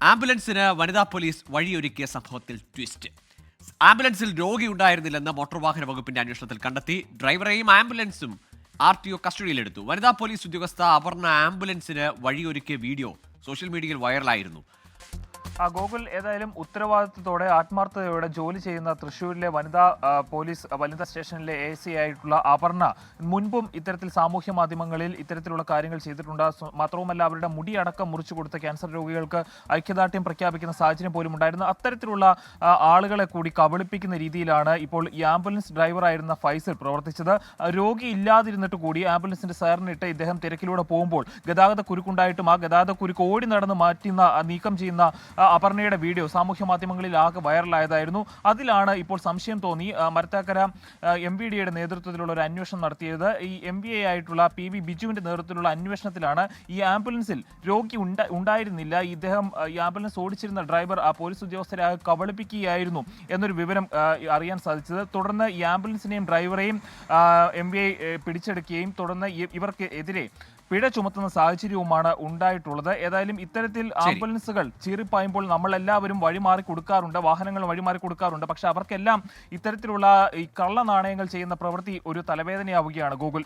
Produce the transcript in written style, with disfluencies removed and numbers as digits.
ആംബുലൻസിന് വനിതാ പോലീസ് വഴിയൊരുക്കിയ സംഭവത്തിൽ ട്വിസ്റ്റ്. ആംബുലൻസിൽ രോഗി ഉണ്ടായിരുന്നില്ലെന്ന് മോട്ടോർ വാഹന വകുപ്പിന്റെ അന്വേഷണത്തിൽ കണ്ടെത്തി. ഡ്രൈവറെയും ആംബുലൻസും RTO കസ്റ്റഡിയിലെടുത്തു. വനിതാ പോലീസ് ഉദ്യോഗസ്ഥ അപർണ ആംബുലൻസിന് വഴിയൊരുക്കിയ വീഡിയോ സോഷ്യൽ മീഡിയയിൽ വൈറലായിരുന്നു. ഗോകുൽ, ഏതായാലും ഉത്തരവാദിത്വത്തോടെ ആത്മാർത്ഥതയോടെ ജോലി ചെയ്യുന്ന തൃശ്ശൂരിലെ വനിതാ സ്റ്റേഷനിലെ AC ആയിട്ടുള്ള അപർണ മുൻപും ഇത്തരത്തിൽ സാമൂഹ്യ മാധ്യമങ്ങളിൽ ഇത്തരത്തിലുള്ള കാര്യങ്ങൾ ചെയ്തിട്ടുണ്ട്. മാത്രവുമല്ല, അവരുടെ മുടിയടക്കം മുറിച്ചു കൊടുത്ത ക്യാൻസർ രോഗികൾക്ക് ഐക്യദാർഢ്യം പ്രഖ്യാപിക്കുന്ന സാഹചര്യം പോലും ഉണ്ടായിരുന്നു. അത്തരത്തിലുള്ള ആളുകളെ കൂടി കബളിപ്പിക്കുന്ന രീതിയിലാണ് ഇപ്പോൾ ഈ ആംബുലൻസ് ഡ്രൈവറായിരുന്ന ഫൈസൽ പ്രവർത്തിച്ചത്. രോഗി ഇല്ലാതിരുന്നിട്ട് കൂടി ആംബുലൻസിന്റെ സൈറനിട്ട് ഇദ്ദേഹം തിരക്കിലൂടെ പോകുമ്പോൾ ഗതാഗത കുരുക്കുണ്ടായിട്ടും ആ ഗതാഗത കുരുക്ക് ഓടി നടന്ന് നീക്കം ചെയ്യുന്ന അപർണയുടെ വീഡിയോ സാമൂഹ്യ മാധ്യമങ്ങളിൽ ആകെ വൈറലായതായിരുന്നു. അതിലാണ് ഇപ്പോൾ സംശയം തോന്നി മരത്താക്കര MVDയുടെ നേതൃത്വത്തിലുള്ള ഒരു അന്വേഷണം നടത്തിയത്. ഈ MVA ആയിട്ടുള്ള PV ബിജുവിന്റെ നേതൃത്വത്തിലുള്ള അന്വേഷണത്തിലാണ് ഈ ആംബുലൻസിൽ രോഗി ഉണ്ടായിരുന്നില്ല, ഇദ്ദേഹം ഈ ആംബുലൻസ് ഓടിച്ചിരുന്ന ഡ്രൈവർ ആ പോലീസ് ഉദ്യോഗസ്ഥരെ കബളിപ്പിക്കുകയായിരുന്നു എന്നൊരു വിവരം അറിയാൻ സാധിച്ചത്. തുടർന്ന് ഈ ആംബുലൻസിനെയും ഡ്രൈവറെയും MVA പിടിച്ചെടുക്കുകയും തുടർന്ന് ഇവർക്ക് എതിരെ പിഴ ചുമത്തുന്ന സാഹചര്യവുമാണ് ഉണ്ടായിട്ടുള്ളത്. ഏതായാലും ഇത്തരത്തിൽ ആംബുലൻസുകൾ ചീറിപ്പായുമ്പോൾ നമ്മളെല്ലാവരും വഴിമാറി കൊടുക്കാറുണ്ട്, വാഹനങ്ങൾ വഴിമാറി കൊടുക്കാറുണ്ട്. പക്ഷെ അവർക്കെല്ലാം ഇത്തരത്തിലുള്ള ഈ കള്ള നാണയങ്ങൾ ചെയ്യുന്ന പ്രവൃത്തി ഒരു തലവേദനയാവുകയാണ്. ഗൂഗിൾ